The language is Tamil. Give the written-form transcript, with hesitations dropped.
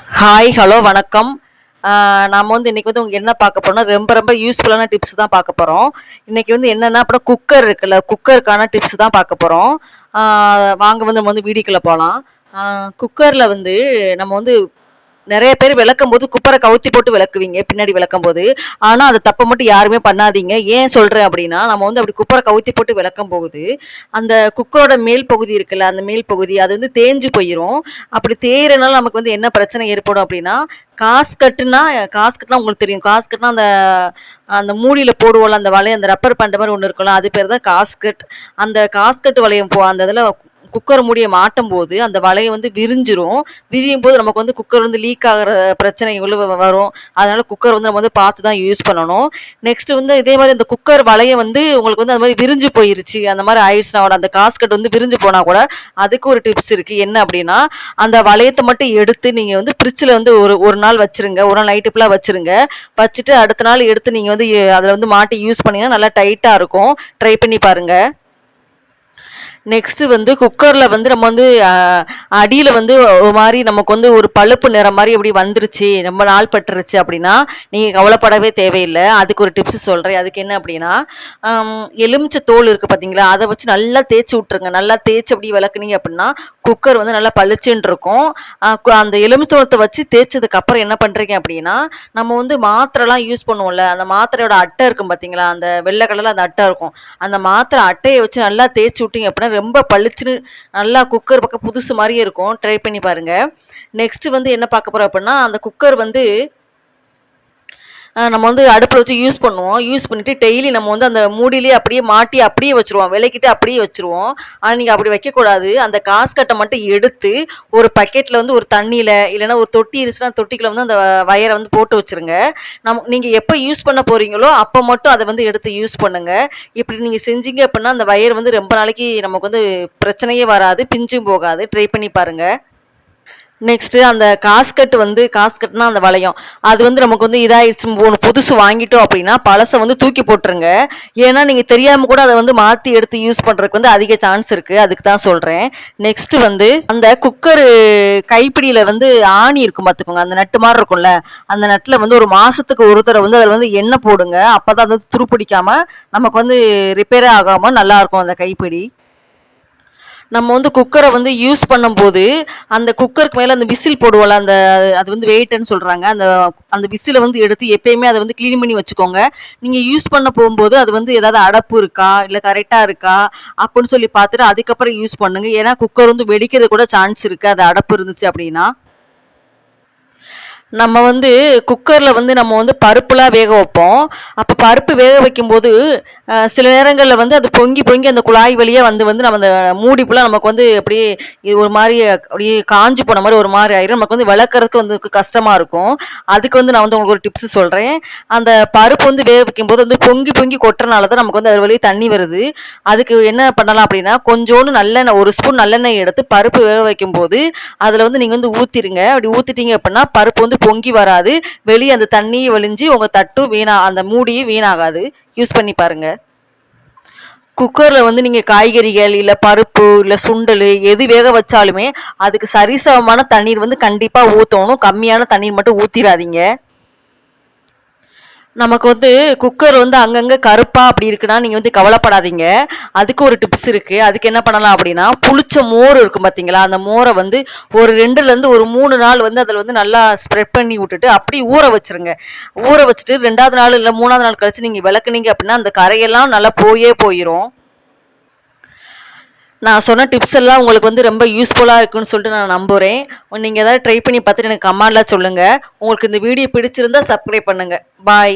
ஹாய், ஹலோ, வணக்கம். நாம வந்து இன்னைக்கு வந்து என்ன பார்க்க போறோம்னா, ரொம்ப ரொம்ப யூஸ்ஃபுல்லான டிப்ஸ் தான் பார்க்க போறோம். இன்னைக்கு வந்து என்னன்னா, அப்புறம் குக்கர் இருக்குல்ல, குக்கருக்கான டிப்ஸ் தான் பார்க்க போறோம். ஆ வாங்க வந்து நம்ம வந்து வீடியோக்குள்ள போலாம். குக்கர்ல வந்து நம்ம வந்து நெறைய பேர் விளக்கும்போது குக்கர கவுத்தி போட்டு விளக்குவீங்க, பின்னாடி விளக்கும்போது. ஆனா, அந்த தப்ப மட்டும் யாருமே பண்ணாதீங்க. ஏன் சொல்றேன் அப்டின்னா, நம்ம வந்து அப்படி குக்கர கவுத்தி போட்டு விளக்கும்போது, அந்த குக்கரோட மேல் பகுதி இருக்குல்ல, அந்த மேல் பகுதி அது வந்து தேஞ்சு போயிரும். அப்படி தேய்றனால நமக்கு வந்து என்ன பிரச்சனை ஏற்படும் அப்டின்னா, காஸ்கட்னா உங்களுக்கு தெரியும். காஸ்கட்னா அந்த அந்த மூடியில போடுவோம்ல, அந்த வளையம் அந்த ரப்பர் பேண்ட் மாரி ஒண்ணு இருக்கும்ல, அது பேரு தான் காஸ்கட். அந்த காஸ்கட் வளையம் அந்த இதுல குக்கர் மூடிய மாட்டும்போது, அந்த வளையம் வந்து விரிஞ்சிரும். விரியும்போது நமக்கு வந்து குக்கர் வந்து லீக் ஆகுற பிரச்சனைகள் வரும். அதனால குக்கர் வந்து நம்ம வந்து பார்த்து தான் யூஸ் பண்ணணும். நெக்ஸ்ட் வந்து இதே மாரி இந்த குக்கர் வளையம் வந்து உங்களுக்கு வந்து அந்த மாரி விரிஞ்சு போயிருச்சு. அந்த மாரி ஆயிடுச்சுனா கூட அந்த காஸ்கட் வந்து விரிஞ்சு போனா கூட, அதுக்கு ஒரு டிப்ஸ் இருக்கு. என்ன அப்டின்னா, அந்த வளையத்த மட்டும் எடுத்து நீங்க வந்து ஃப்ரிட்ஜ்ல வந்து ஒரு ஒரு நாள் வச்சுருங்க. ஒரு நாள் நைட்டு ஃபுல்லா வச்சுருங்க. வச்சுட்டு அடுத்த நாள் எடுத்து நீங்க வந்து அதுல வந்து மாட்டி யூஸ் பண்ணீங்கன்னா நல்லா டைட்டா இருக்கும். ட்ரை பண்ணி பாருங்க. நெக்ஸ்ட் வந்து குக்கர்ல வந்து நம்ம வந்து அடியில வந்து ஒரு மாரி நமக்கு வந்து ஒரு பழுப்பு நிறம் மாரி அப்படி வந்துருச்சு, ரொம்ப நாள் பட்டுருச்சு அப்படின்னா, நீங்க கவலைப்படவே தேவையில்ல. அதுக்கு ஒரு டிப்ஸ் சொல்றேன். அதுக்கு என்ன அப்படின்னா, எலுமிச்சை தோல் இருக்கு பார்த்தீங்களா, அத வச்சு நல்லா தேய்ச்சு விட்டுருங்க. நல்லா தேய்ச்சு அப்படி விளக்குனீங்க அப்படின்னா, குக்கர் வந்து நல்லா பளிச்சுன்னு இருக்கும். அந்த எலுமிச்சம்பழத்த வச்சு தேய்ச்சதுக்கு அப்புறம் என்ன பண்றீங்க அப்படின்னா, நம்ம வந்து மாத்திரைலாம் யூஸ் பண்ணுவோம்ல, அந்த மாத்திரையோட அட்டை இருக்கும் பார்த்தீங்களா, அந்த வெள்ள கலர்ல அந்த அட்டை இருக்கும். அந்த மாத்திரை அட்டைய வச்சு நல்லா தேய்ச்சு விட்டீங்க அப்படின்னா, ரொம்ப பளிச்சுன்னு நல்லா குக்கர் பக்கம் புதுசு மாரியே இருக்கும். ட்ரை பண்ணி பாருங்க. நெக்ஸ்ட் வந்து என்ன பார்க்க போறோம் அப்படின்னா, அந்த குக்கர் வந்து நம்ம வந்து அடுப்புல வச்சு யூஸ் பண்ணுவோம். யூஸ் பண்ணிட்டு டெய்லி நம்ம வந்து அந்த மூடியிலேயே அப்படியே மாட்டி அப்படியே வச்சுருவோம். விலக்கிட்டு அப்படியே வச்சுருவோம். ஆனா நீங்க அப்படி வைக்கக்கூடாது. அந்த காஸ்கட்ட மட்டும் எடுத்து ஒரு பக்கெட்ல வந்து ஒரு தண்ணீல, இல்லன்னா ஒரு தொட்டி இருந்துச்சுன்னா தொட்டிக்குள்ள வந்து அந்த வயர வந்து போட்டு வச்சுருங்க. நீங்க எப்ப யூஸ் பண்ண போறீங்களோ, அப்ப மட்டும் அத வந்து எடுத்து யூஸ் பண்ணுங்க. இப்படி நீங்க செஞ்சீங்க அப்படின்னா, அந்த வயர் வந்து ரொம்ப நாளைக்கு நமக்கு வந்து பிரச்சனையே வராது. பிஞ்சும் போகாது. ட்ரை பண்ணி பாருங்க. நெக்ஸ்ட்டு அந்த காஸ்கட்னா அந்த வளையம். அது வந்து நமக்கு வந்து இதாயிருச்சு ஒண்ணு புதுசு வாங்கிட்டோம் அப்டின்னா, பழச வந்து தூக்கி போட்டுருங்க. ஏன்னா, நீங்க தெரியாம கூட அத வந்து மாத்தி எடுத்து யூஸ் பண்றதுக்கு வந்து அதிக சான்ஸ் இருக்கு. அதுக்கு தான் சொல்றேன். நெக்ஸ்ட்டு வந்து அந்த குக்கரு கைப்பிடியில வந்து ஆணி இருக்கும் பாத்துக்கோங்க. அந்த நட்டு மாரி இருக்கும்ல, அந்த நட்டுல வந்து ஒரு மாசத்துக்கு ஒரு தடவ வந்து அதுல வந்து எண்ணெய் போடுங்க. அப்பதான் அது வந்து துருப்பிடிக்காம, நமக்கு வந்து ரிப்பேரே ஆகாம நல்லாருக்கும் அந்த கைப்பிடி. நம்ம வந்து குக்கர வந்து யூஸ் பண்ணும்போது, அந்த குக்கருக்கு மேல அந்த விசில் போடுவோம்ல, அது வந்து வெயிட்டுன்னு சொல்றாங்க. அந்த அந்த விசில வந்து எடுத்து எப்பயுமே அத வந்து கிளீன் பண்ணி வச்சுக்கோங்க. நீங்க யூஸ் பண்ண போம்போது, அது வந்து ஏதாவது அடப்பு இருக்கா? இல்ல கரெக்ட்டா இருக்கா? அப்புட்ன்னு சொல்லி பார்த்துட்டு அதுக்கப்புறம் யூஸ் பண்ணுங்க. ஏன்னா குக்கர் வந்து வெடிக்கிறது கூட சான்ஸ் இருக்கு. அது அடப்பு இருந்துச்சு அப்டின்னா. நம்ம வந்து குக்கர்ல வந்து நம்ம வந்து பருப்புலாம் வேக வைப்போம். அப்ப பருப்பு வேக வைக்கும்போது, சில நேரங்கள்ல வந்து அது பொங்கி பொங்கி அந்த குழாய் வழியா வந்து வந்து நம்ம அந்த மூடி ஃபுல்லா நமக்கு வந்து அப்படியே இது ஒரு மாரி அப்படியே காஞ்சு போன மாரி ஒரு மாரி ஆயிரும். நமக்கு வந்து விளக்குறதுக்கு வந்து கஷ்டமா இருக்கும். அதுக்கு வந்து நான் வந்து உங்களுக்கு ஒரு டிப்ஸ் சொல்றேன். அந்த பருப்பு வந்து வேக வைக்கும்போது வந்து பொங்கி பொங்கி கொட்டுறனால தான் நமக்கு வந்து அது வழியா தண்ணி வருது. அதுக்கு என்ன பண்ணலாம் அப்படின்னா, கொஞ்சோண்டு நல்லெண்ணெய் 1 ஸ்பூன் நல்லெண்ணெய் எடுத்து பருப்பு வேக வைக்கும்போது, அதுல வந்து நீங்க வந்து ஊத்திருங்க. அப்படி ஊத்திட்டீங்க அப்படின்னா, பருப்பு வந்து பொங்கி வராது. வெளிய அந்த தண்ணியும் வழிஞ்சு உங்க தட்டும் அந்த மூடியும் வீணாகாது. யூஸ் பண்ணி பாருங்க. குக்கர்ல வந்து நீங்க காய்கறிகள், இல்ல பருப்பு, இல்ல சுண்டலு எது வேக வச்சாலுமே, அதுக்கு சரிசமமான தண்ணீர் வந்து கண்டிப்பா ஊத்தணும். கம்மியான தண்ணீர் மட்டும் ஊத்திராதீங்க. நமக்கு வந்து குக்கர் வந்து அங்கங்க கருப்பா அப்படி இருக்குன்னா, நீங்க வந்து கவலைப்படாதீங்க. அதுக்கு ஒரு டிப்ஸ் இருக்கு. அதுக்கு என்ன பண்ணலாம் அப்படின்னா, புளிச்ச மோர் இருக்கும் பார்த்தீங்களா, அந்த மோர வந்து ஒரு 2லருந்து ஒரு 3 நாள் வந்து அதில வந்து நல்லா ஸ்ப்ரெட் பண்ணி விட்டுட்டு, அப்படியே ஊற வச்சுருங்க. ஊற வச்சுட்டு 2வது நாள் இல்ல 3வது நாள் கழிச்சு நீங்க விளக்குனீங்க அப்படின்னா, அந்த கரையெல்லாம் நல்லா போயிரும். நான் சொன்ன டிப்ஸ் எல்லாம் உங்களுக்கு வந்து ரொம்ப யூஸ்ஃபுல்லா இருக்குன்னு சொல்லிட்டு நான் நம்புறேன். நீங்க ஏதாவது ட்ரை பண்ணி பார்த்துட்டு எனக்கு கமெண்ட்ல சொல்லுங்க. உங்களுக்கு இந்த வீடியோ பிடிச்சிருந்தா சப்ஸ்கிரைப் பண்ணுங்க. பாய்.